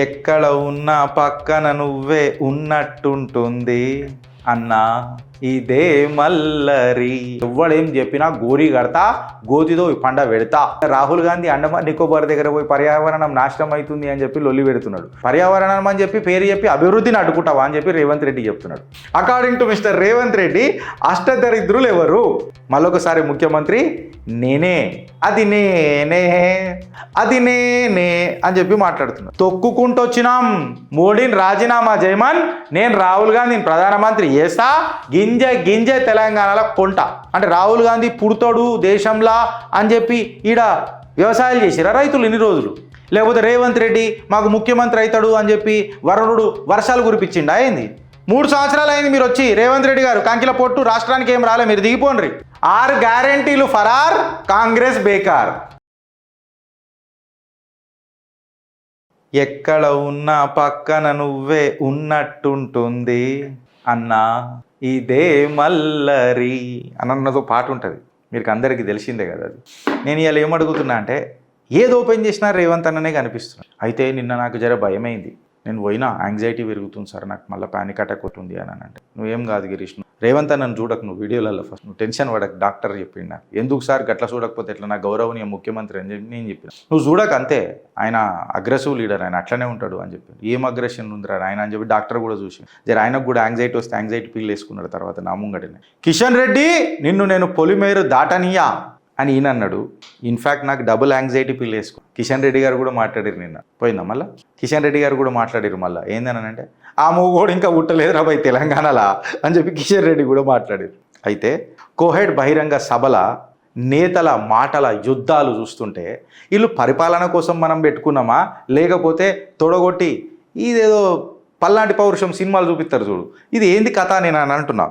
ఎక్కడ ఉన్నా పక్కన నువ్వే ఉన్నట్టుంటుంది అన్నా ఇదే మల్లరి. ఎవ్వడేం చెప్పినా గోరి కడతా, గోతితో పండ పెడతా. రాహుల్ గాంధీ అండమాన్ నికోబార్ దగ్గర పోయి పర్యావరణం నాశనం అవుతుంది అని చెప్పి లొల్లి పెడుతున్నాడు. పర్యావరణం అని చెప్పి పేరు చెప్పి అభివృద్ధిని అడ్డుకుంటావా అని చెప్పి రేవంత్ రెడ్డి చెప్తున్నాడు. According to mister Revanth Reddy అష్టదరిద్రులు ఎవరు? మళ్ళొకసారి ముఖ్యమంత్రి నేనే, అది నేనే, అది నేనే అని చెప్పి మాట్లాడుతున్నాడు. తొక్కుకుంటూ వచ్చినాం మోడీని రాజీనామా చేయమన్, నేను రాహుల్ గాంధీని ప్రధానమంత్రి చేస్తా, గింజ గింజ తెలంగాణలో కొంట అంటే రాహుల్ గాంధీ పుడతాడు దేశంలా అని చెప్పి ఈడ వ్యవసాయాలు చేసిరా రైతులు ఇన్ని రోజులు? లేకపోతే రేవంత్ రెడ్డి మాకు ముఖ్యమంత్రి అవుతాడు అని చెప్పి వరుణుడు వర్షాలు కురిపించిండా ఏంది? 3 సంవత్సరాలు అయింది మీరు వచ్చి. రేవంత్ రెడ్డి గారు కంకిల పొట్టు రాష్ట్రానికి ఏం రాలే, మీరు దిగిపోండ్రి. 6 గ్యారెంటీలు ఫరార్, కాంగ్రెస్ బేకార్. ఎక్కడ ఉన్నా పక్కన నువ్వే ఉన్నట్టుంటుంది అన్నా ఇదే మల్లరి అన్నదో పాట ఉంటుంది, మీకు అందరికీ తెలిసిందే కదా అది. నేను ఇవాళ ఏమడుగుతున్నా అంటే ఏది ఓపెన్ చేసినా రేవంత్ అన్ననే కనిపిస్తున్నాను. అయితే నిన్న నాకు జర భయమైంది. నేను పోయినా యాంగ్జైటీ పెరుగుతుంది సార్, నాకు మళ్ళీ పానిక్ అటాక్ అవుతుంది అని అంటే, నువ్వేం కాదు గిరీష్, రేవంత్ అన్నను చూడకు నువ్వు వీడియోలలో, ఫస్ట్ నువ్వు టెన్షన్ పడకు, డాక్టర్ చెప్పిండు నాకు. ఎందుకు సార్ గట్ల చూడకపోతే ఎట్లా, నా గౌరవనీయ ముఖ్యమంత్రి అని చెప్పి నేను చెప్పిన. నువ్వు చూడక అంతే, ఆయన అగ్రెసివ్ లీడర్, ఆయన అట్లనే ఉంటాడు అని చెప్పి. ఏం అగ్రెషన్ ఉందిరా ఆయన అని చెప్పి డాక్టర్ కూడా చూసి జర ఆయనకు కూడా యాంగ్జైటీ వస్తే యాంగ్జైటీ పిల్లు వేసుకున్నాడు. తర్వాత నా ముంగటినే కిషన్ రెడ్డి నిన్ను నేను పొలిమేరు దాటనియా అని ఈయన అన్నాడు. ఇన్ఫ్యాక్ట్ నాకు డబుల్ యాంగ్జైటీ పిల్ వేసుకో. కిషన్ రెడ్డి గారు కూడా మాట్లాడారు నిన్న, పోయిందా మళ్ళీ కిషన్ రెడ్డి గారు కూడా మాట్లాడారు మళ్ళీ. ఏందనంటే ఆ మూగోడు ఇంకా ఉట్టలేదు రా భయ్ తెలంగాణలా అని చెప్పి కిషన్ రెడ్డి కూడా మాట్లాడారు. అయితే కోహెడ్ బహిరంగ సభల నేతల మాటల యుద్ధాలు చూస్తుంటే వీళ్ళు పరిపాలన కోసం మనం పెట్టుకున్నామా, లేకపోతే తొడగొట్టి ఇదేదో పల్నాటి పౌరుషం సినిమాలు చూపిస్తారు చూడు, ఇది ఏంది కథ నేను అని అంటున్నా.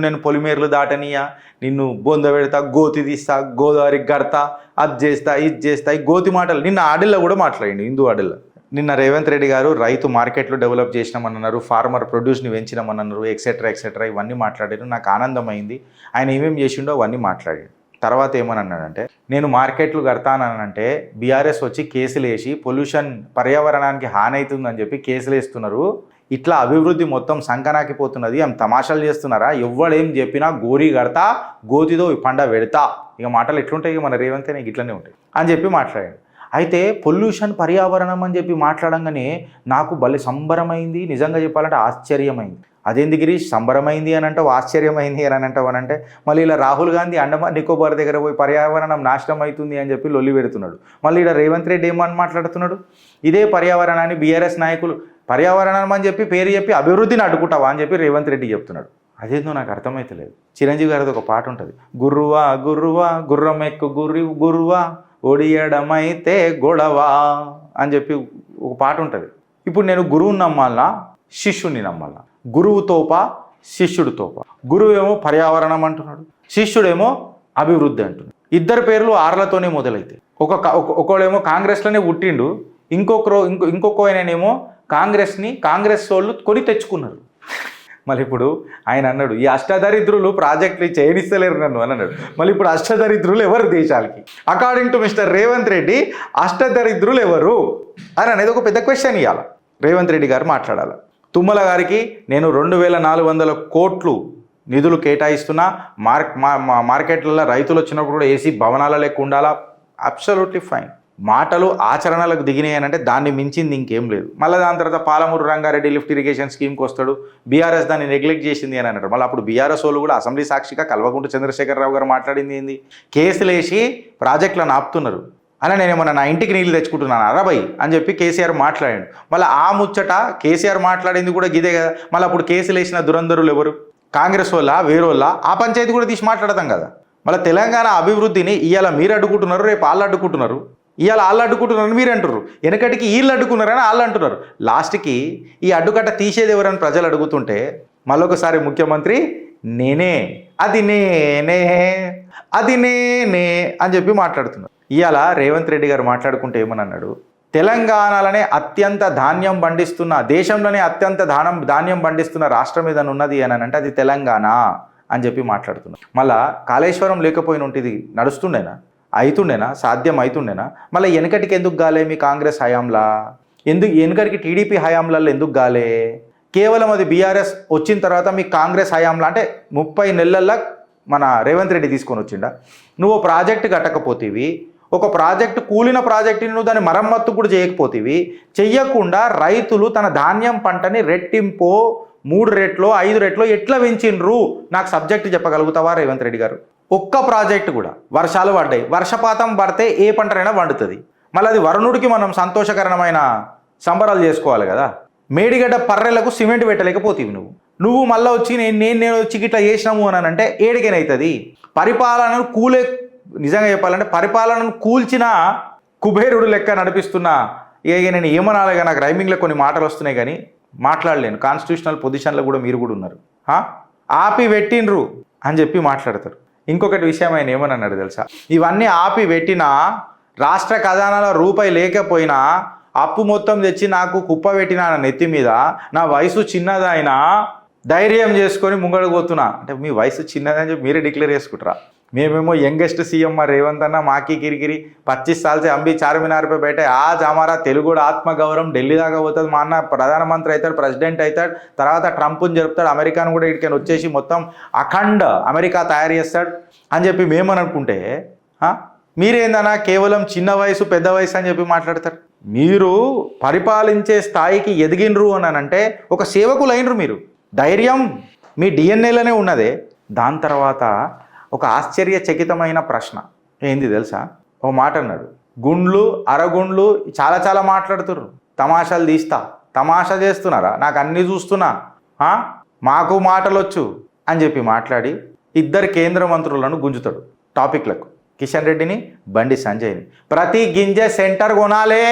నేను పొలిమేర్లు దాటనియా, నిన్ను బొంద పెడతా, గోతి తీస్తా, గోదావరి గడతా, అది చేస్తా, ఇది చేస్తా, ఈ గోతి మాటలు నిన్న ఆడిల్లో కూడా మాట్లాడిండు, హిందూ ఆడిల్లో. నిన్న రేవంత్ రెడ్డి గారు రైతు మార్కెట్లు డెవలప్ చేసినామన్నారు, ఫార్మర్ ప్రొడ్యూస్ని పెంచినామన్నారు, ఎక్సెట్రా ఎక్సెట్రా ఇవన్నీ మాట్లాడారు. నాకు ఆనందమైంది. ఆయన ఏమేమి చేసిండో అవన్నీ మాట్లాడాడు. తర్వాత ఏమని అన్నాడంటే, నేను మార్కెట్లు కడతానంటే బీఆర్ఎస్ వచ్చి కేసులు వేసి పొల్యూషన్ పర్యావరణానికి హాని అవుతుందని చెప్పి కేసులు వేస్తున్నారు, ఇట్లా అభివృద్ధి మొత్తం సంకనాకిపోతున్నది, ఏం తమాషాలు చేస్తున్నారా, ఎవ్వడేం చెప్పినా గోరీ కడతా, గోతితో పండ పెడతా. ఇక మాటలు ఎట్లుంటాయి, మన రేవంత్ నీకు ఇట్లనే ఉంటాయి అని చెప్పి మాట్లాడాడు. అయితే పొల్యూషన్ పర్యావరణం అని చెప్పి మాట్లాడంగానే నాకు భలే సంబరమైంది, నిజంగా చెప్పాలంటే ఆశ్చర్యమైంది. అదేంది గిరీష్ సంబరమైంది అని అంటావు, ఆశ్చర్యమైంది అని అంటావు అని అంటే, మళ్ళీ ఇలా రాహుల్ గాంధీ అండమాన్ నికోబార్ దగ్గర పోయి పర్యావరణం నాశనం అవుతుంది అని చెప్పి లొల్లి పెడుతున్నాడు. మళ్ళీ ఇలా రేవంత్ రెడ్డి ఏమని మాట్లాడుతున్నాడు, ఇదే పర్యావరణాన్ని బీఆర్ఎస్ నాయకులు పర్యావరణం అని చెప్పి పేరు చెప్పి అభివృద్ధిని అడ్డుకుంటావా అని చెప్పి రేవంత్ రెడ్డి చెప్తున్నాడు. అదేందో నాకు అర్థమైతలేదు. చిరంజీవి గారిది ఒక పాట ఉంటుంది, గుర్రువా గుర్రువా గుర్రం ఎక్కు గురువా ఒడియడమైతే గొడవా అని చెప్పి ఒక పాట ఉంటుంది. ఇప్పుడు నేను గురువుని నమ్మాలనా, శిష్యుని నమ్మాలనా? గురువు తోప, శిష్యుడు తోప. గురువు ఏమో పర్యావరణం అంటున్నాడు, శిష్యుడేమో అభివృద్ధి అంటున్నాడు. ఇద్దరు పేర్లు ఆర్లతోనే మొదలైతే, ఒకడేమో కాంగ్రెస్లోనే పుట్టిండు, ఇంకొక ఆయననేమో కాంగ్రెస్ వాళ్ళు కొని తెచ్చుకున్నారు. మళ్ళీ ఇప్పుడు ఆయన అన్నాడు, ఈ అష్టదరిద్రులు ప్రాజెక్టులు చేయనిస్తలేరు నన్ను అని అన్నాడు. మళ్ళీ ఇప్పుడు అష్టదరిద్రులు ఎవరు దేశాలకి? According to mister Revanth Reddy అష్టదరిద్రులు ఎవరు అని అనేది ఒక పెద్ద క్వశ్చన్ ఇవ్వాలి. రేవంత్ రెడ్డి గారు మాట్లాడాలి. తుమ్మల గారికి నేను 2400 కోట్లు నిధులు కేటాయిస్తున్నా, మార్కెట్లలో రైతులు వచ్చినప్పుడు కూడా ఏసీ భవనాల లెక్క ఉండాలా, అబ్సల్యూట్లీ ఫైన్. మాటలు ఆచరణలకు దిగినాయి అని అంటే దాన్ని మించింది ఇంకేం లేదు. మళ్ళీ దాని తర్వాత పాలమూరు రంగారెడ్డి లిఫ్ట్ ఇరిగేషన్ స్కీమ్కి వస్తాడు, బీఆర్ఎస్ దాన్ని నెగ్లెక్ట్ చేసింది అని అన్నాడు. మళ్ళీ అప్పుడు బీఆర్ఎస్ వాళ్ళు కూడా అసెంబ్లీ సాక్షిగా కల్వకుంట్ల చంద్రశేఖరరావు గారు మాట్లాడింది ఏంది, కేసులు వేసి ప్రాజెక్టులను ఆపుతున్నారు అని, నేనేమన్నా నా ఇంటికి నీళ్ళు తెచ్చుకుంటున్నాను అరబై అని చెప్పి కేసీఆర్ మాట్లాడాడు. మళ్ళీ ఆ ముచ్చట కేసీఆర్ మాట్లాడింది కూడా గిదే కదా. మళ్ళీ అప్పుడు కేసులు వేసిన దురంధరులు ఎవరు, కాంగ్రెస్ వాళ్ళ వేరోళ్ళ, ఆ పంచాయతీ కూడా తీసి మాట్లాడతాం కదా. మళ్ళీ తెలంగాణ అభివృద్ధిని ఇవాళ మీరు అడ్డుకుంటున్నారు, రేపు వాళ్ళు అడ్డుకుంటున్నారు. ఇవాళ వాళ్ళు అడ్డుకుంటున్నారని మీరు అంటున్నారు, వెనకటికి వీళ్ళు అడ్డుకున్నారని వాళ్ళు అంటున్నారు. లాస్ట్కి ఈ అడ్డుకట్ట తీసేది ఎవరని ప్రజలు అడుగుతుంటే మళ్ళొకసారి ముఖ్యమంత్రి నేనే, అది నేనే, అది నేనే అని చెప్పి మాట్లాడుతున్నారు. ఇవాళ రేవంత్ రెడ్డి గారు మాట్లాడుకుంటే ఏమని అన్నాడు, తెలంగాణలోనే అత్యంత ధాన్యం పండిస్తున్న, దేశంలోనే అత్యంత ధాన్యం పండిస్తున్న రాష్ట్రం ఏదైనా ఉన్నది అని అంటే అది తెలంగాణ అని చెప్పి మాట్లాడుతున్నారు. మళ్ళీ కాళేశ్వరం లేకపోయిన ఉంటుంది నడుస్తుండేనా, అవుతుండేనా, సాధ్యం అవుతుండేనా? మళ్ళీ వెనకటికి ఎందుకు గాలే మీ కాంగ్రెస్ హయాంలా? వెనుకరికి టీడీపీ హయాంలలో ఎందుకు గాలే? కేవలం అది బీఆర్ఎస్ వచ్చిన తర్వాత మీ కాంగ్రెస్ హయాంలో అంటే 30 నెలల్లో మన రేవంత్ రెడ్డి తీసుకొని వచ్చిండా. నువ్వు ప్రాజెక్టు కట్టకపోతేవి, ఒక ప్రాజెక్టు కూలిన ప్రాజెక్టుని నువ్వు దాన్ని మరమ్మత్తు కూడా చేయకపోతేవి, చెయ్యకుండా రైతులు తన ధాన్యం పంటని రెట్టింపో 3 రెట్లో 5 రెట్లో ఎట్లా పెంచిండ్రు నాకు సబ్జెక్టు చెప్పగలుగుతావా రేవంత్ రెడ్డి గారు? ఒక్క ప్రాజెక్టు కూడా వర్షాలు పడ్డాయి, వర్షపాతం పడితే ఏ పంటనైనా పండుతుంది. మళ్ళీ అది వరుణుడికి మనం సంతోషకరమైన సంబరాలు చేసుకోవాలి కదా. మేడిగడ్డ పర్రెలకు సిమెంట్ పెట్టలేకపోతేవి నువ్వు మళ్ళీ వచ్చి నేను వచ్చి ఇట్లా చేసినాము అని అంటే ఏడికైనవుతుంది. పరిపాలనను నిజంగా చెప్పాలంటే పరిపాలనను కూల్చిన కుబేరుడు లెక్క నడిపిస్తున్నా. నేను ఏమనాలిగా, నాకు రైమింగ్లో కొన్ని మాటలు వస్తున్నాయి కానీ మాట్లాడలేను. కాన్స్టిట్యూషనల్ పొజిషన్లో కూడా మీరు కూడా ఉన్నారు. ఆపి పెట్టిండ్రు అని చెప్పి మాట్లాడతారు. ఇంకొకటి విషయం ఆయన ఏమన్నాడు తెలుసా? ఇవన్నీ ఆపి పెట్టినా రాష్ట్ర ఖజానాలో రూపాయి లేకపోయినా అప్పు మొత్తం తెచ్చి నాకు కుప్ప పెట్టినా నెత్తి మీద, నా వయసు చిన్నదైనా ధైర్యం చేసుకొని ముంగడు పోతున్నా. అంటే మీ వయసు చిన్నదని చెప్పి మీరే డిక్లేర్ చేసుకుంటారా? మేమేమో యంగెస్ట్ సీఎం రేవంత్ అన్న మాకి కిరికిరి 25 साल से हम भी चारमीनार पे बैठे आज हमारा తెలుగు ఆత్మగౌరవం ఢిల్లీ దాకా పోతుంది. మా అన్న ప్రధానమంత్రి అవుతాడు, ప్రెసిడెంట్ అవుతాడు, తర్వాత ట్రంప్ని జరుపుతాడు, అమెరికాను కూడా ఇక్కడికి వచ్చేసి మొత్తం అఖండ అమెరికా తయారు చేస్తాడు అని చెప్పి మేమని అనుకుంటే మీరేందన్నా కేవలం చిన్న వయసు పెద్ద వయసు అని చెప్పి మాట్లాడతారు. మీరు పరిపాలించే స్థాయికి ఎదిగినరు అని అంటే ఒక సేవకులైనరు. మీరు ధైర్యం మీ డిఎన్ఏలోనే ఉన్నదే. దాని తర్వాత ఒక ఆశ్చర్యచకితమైన ప్రశ్న ఏంది తెలుసా? ఓ మాట అన్నాడు, గుండ్లు అరగుండ్లు చాలా మాట్లాడుతుర్రు, తమాషాలు తీస్తా, తమాషా చేస్తున్నారా, నాకు అన్నీ చూస్తున్నా, మాకు మాటలు వచ్చు అని చెప్పి మాట్లాడి 2 కేంద్ర మంత్రులను గుంజుతాడు టాపిక్లకు. కిషన్ రెడ్డిని, బండి సంజయ్ని. ప్రతి గింజ సెంటర్ కొనాలే,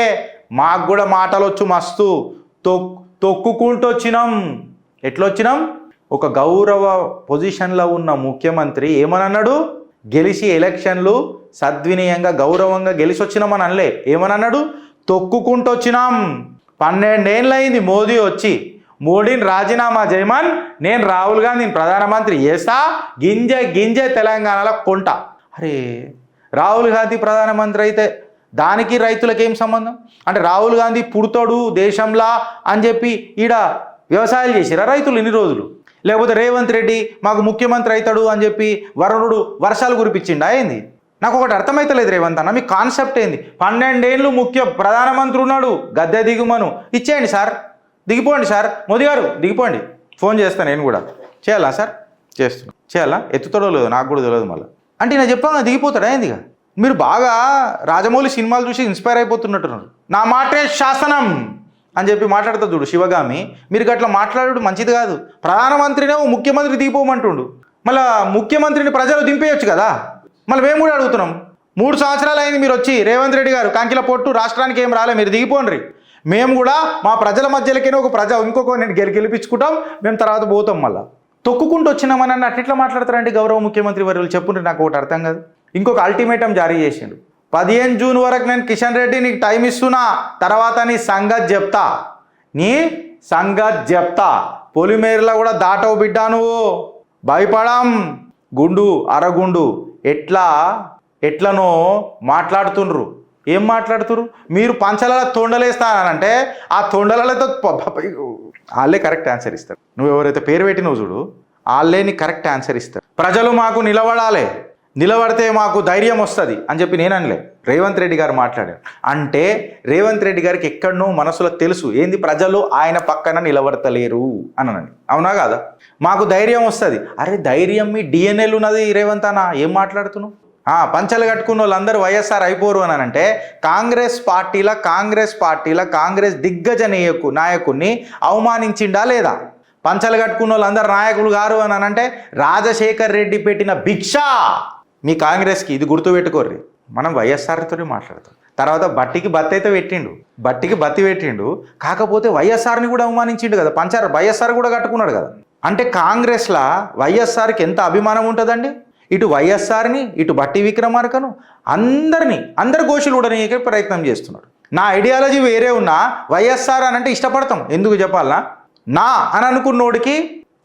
మాకు కూడా మాటలు వచ్చు మస్తు, తొక్కుకుంటూ వచ్చినాం. ఎట్లొచ్చినాం? ఒక గౌరవ పొజిషన్లో ఉన్న ముఖ్యమంత్రి ఏమనన్నాడు? గెలిచి ఎలక్షన్లు సద్వినీయంగా గౌరవంగా గెలిచి వచ్చినామని అనలే. ఏమనన్నాడు? తొక్కుకుంటూ వచ్చినాం. 12 ఏళ్ళు అయింది మోదీ వచ్చి, మోడీని రాజీనామా చేయమని నేను రాహుల్ గాంధీని ప్రధానమంత్రి చేస్తా, గింజ తెలంగాణలో కొంట. అరే రాహుల్ గాంధీ ప్రధానమంత్రి అయితే దానికి రైతులకు ఏం సంబంధం? అంటే రాహుల్ గాంధీ పుడతాడు దేశంలా అని చెప్పి ఈడ వ్యవసాయాలు చేసిరా రైతులు ఇన్ని రోజులు? లేకపోతే రేవంత్ రెడ్డి మాకు ముఖ్యమంత్రి అవుతాడు అని చెప్పి వరుణుడు వర్షాలు కురిపించిండా ఏంది? నాకు ఒకటి అర్థమైతలేదు రేవంత్ అన్న, మీ కాన్సెప్ట్ ఏంది? 12 ఏళ్ళు ప్రధానమంత్రి ఉన్నాడు, గద్దె దిగుమను ఇచ్చేయండి సార్, దిగిపోండి సార్, మోదీ గారు దిగిపోండి, ఫోన్ చేస్తాను నేను కూడా. చేయాలా సార్? చేస్తున్నా. చేయాలా? ఎత్తుతాడో లేదో నాకు కూడా తెలియదు. మళ్ళీ అంటే నేను చెప్పాను దిగిపోతాడా ఏందిగా? మీరు బాగా రాజమౌళి సినిమాలు చూసి ఇన్స్పైర్ అయిపోతున్నట్టున్నారు. నా మాటే శాసనం అని చెప్పి మాట్లాడుతూ చూడు శివగామి. మీరు అట్లా మాట్లాడు మంచిది కాదు. ప్రధానమంత్రినే ముఖ్యమంత్రి దిగిపోమంటుండు, మళ్ళీ ముఖ్యమంత్రిని ప్రజలు దింపేయచ్చు కదా. మళ్ళీ మేము కూడా అడుగుతున్నాం, 3 సంవత్సరాలు అయింది మీరు వచ్చి, రేవంత్ రెడ్డి గారు కంకిల పొట్టు రాష్ట్రానికి ఏం రాలే, మీరు దిగిపోండి. మేము కూడా మా ప్రజల మధ్యలోకైనా ఇంకొక నేను గెలిపించుకుంటాం, మేము తర్వాత పోతాం. మళ్ళీ తొక్కుకుంటూ వచ్చినామని అన్న అట్లా మాట్లాడతారండి గౌరవ ముఖ్యమంత్రి వర్యులు? చెప్పుండ్రి, నాకు ఒకటి అర్థం కాదు. ఇంకొక అల్టిమేటం జారీ చేసిండు, 15 జూన్ వరకు నేను కిషన్ రెడ్డి నీకు టైం ఇస్తున్నా, తర్వాత నీ సంగతి చెప్తా, పొలిమేరలో కూడా దాటవు బిడ్డ, నువ్వు భయపడం. గుండు అరగుండు ఎట్లనో మాట్లాడుతుండ్రు. ఏం మాట్లాడుతురు? మీరు పంచలలో తొండలేస్తానంటే ఆ తొండలతో వాళ్ళే కరెక్ట్ ఆన్సర్ ఇస్తారు. నువ్వు ఎవరైతే పేరు పెట్టి నువ్వు చూడు, వాళ్ళే నీకు కరెక్ట్ ఆన్సర్ ఇస్తారు. ప్రజలు మాకు నిలబడాలి, నిలబడితే మాకు ధైర్యం వస్తుంది అని చెప్పి నేను అనలే, రేవంత్ రెడ్డి గారు మాట్లాడారు. అంటే రేవంత్ రెడ్డి గారికి ఎక్కడనో మనసులో తెలుసు ఏంది, ప్రజలు ఆయన పక్కన నిలబడతలేరు అని. అవునా కాదా? మాకు ధైర్యం వస్తుంది. అరే ధైర్యం మీ డిఎన్ఏలు ఉన్నది రేవంత్ అన్న, ఏం మాట్లాడుతున్నావు? పంచలు కట్టుకున్న వాళ్ళందరూ వైఎస్ఆర్ అయిపోరు అని అంటే కాంగ్రెస్ పార్టీల కాంగ్రెస్ దిగ్గజ నాయకుడిని అవమానించిండా లేదా? పంచలు కట్టుకున్న వాళ్ళందరూ నాయకులు గారు అని అంటే రాజశేఖర్ రెడ్డి పెట్టిన భిక్ష మీ కాంగ్రెస్కి. ఇది గుర్తుపెట్టుకోర్రి. మనం వైఎస్ఆర్తో మాట్లాడతాం. తర్వాత బట్టికి బత్తి పెట్టిండు, కాకపోతే వైఎస్ఆర్ని కూడా అవమానించిండు కదా. వైఎస్ఆర్ కూడా కట్టుకున్నాడు కదా. అంటే కాంగ్రెస్లో వైఎస్ఆర్కి ఎంత అభిమానం ఉంటుందండి? ఇటు వైఎస్ఆర్ని, ఇటు బట్టి విక్రమార్కను, అందరు గోషులు ఉడనీకే ప్రయత్నం చేస్తున్నాడు. నా ఐడియాలజీ వేరే ఉన్నా వైఎస్ఆర్ అని అంటే ఇష్టపడతాం. ఎందుకు చెప్పాలనా? నా అని అనుకున్నోడికి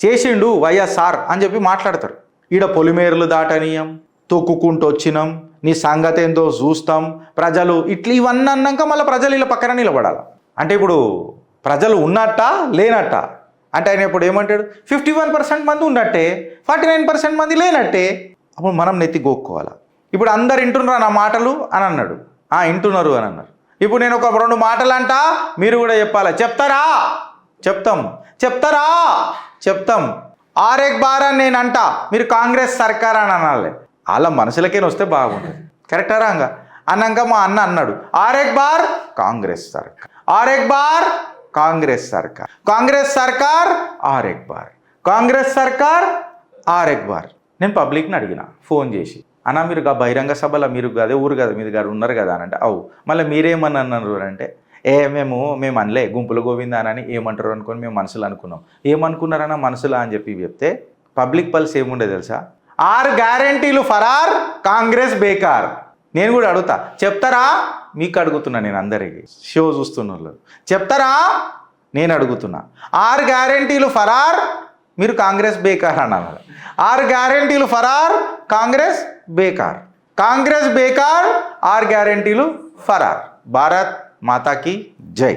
చేసిండు వైఎస్ఆర్ అని చెప్పి మాట్లాడతారు. ఈడ పొలిమేరలు దాటనీయం, తొక్కుకుంటూ వచ్చినాం, నీ సంగతి ఏందో చూస్తాం, ప్రజలు ఇవన్నీ అన్నాక మళ్ళీ ప్రజలు ఇలా పక్కన నిలబడాలి. అంటే ఇప్పుడు ప్రజలు ఉన్నట్ట లేనట్ట అంటే ఆయన ఇప్పుడు ఏమంటాడు 51% మంది ఉన్నట్టే 49% మంది లేనట్టే. అప్పుడు మనం నెత్తి గోక్కోవాలి. ఇప్పుడు అందరు వింటున్నారా నా మాటలు అని అన్నాడు. వింటున్నారు అని అన్నారు. ఇప్పుడు నేను ఒక 2 మాటలు అంటా, మీరు కూడా చెప్పాలి. చెప్తారా? చెప్తాం. చెప్తారా? చెప్తాం. ఆర్ ఎక్ బార్ అని నేను అంటా, మీరు కాంగ్రెస్ సర్కార్ అని అనాలి. వాళ్ళ మనసులకేనా వస్తే బాగుంటుంది. కరెక్టా రాంగా? అన్నాక మా అన్న అన్నాడు ఆర్ ఎక్ బార్ కాంగ్రెస్ సర్కార్, ఆర్ ఎక్ బార్ కాంగ్రెస్ సర్కార్, కాంగ్రెస్ సర్కార్ ఆర్ ఎక్ బార్, కాంగ్రెస్ సర్కార్ ఆర్ ఎక్ బార్. నేను పబ్లిక్ని అడిగిన ఫోన్ చేసి, అన్న మీరు బహిరంగ సభలో మీరు అదే ఊరు కదా మీరు గారు ఉన్నారు కదా అని అంటే అవు మళ్ళీ మీరేమని అన్నారు అంటే మేము అనలే గుంపుల గోవిందా అని ఏమంటారు అనుకొని మేము మనసులో అనుకున్నాం. ఏమనుకున్నారన్న మనసులో అని చెప్పి చెప్తే పబ్లిక్ పల్స్ ఏముండే తెలుసా? 6 గ్యారెంటీలు ఫరార్, కాంగ్రెస్ బేకార్. నేను కూడా అడుగుతా, చెప్తారా? మీకు అడుగుతున్నా, నేను అందరికీ షో చూస్తున్న వాళ్ళు చెప్తారా? నేను అడుగుతున్నా. 6 గ్యారెంటీలు ఫరార్, మీరు కాంగ్రెస్ బేకార్ అన్నారు. 6 గ్యారెంటీలు ఫరార్, కాంగ్రెస్ బేకార్, కాంగ్రెస్ బేకార్, 6 గ్యారెంటీలు ఫరార్. భారత్ మాతాకి జై.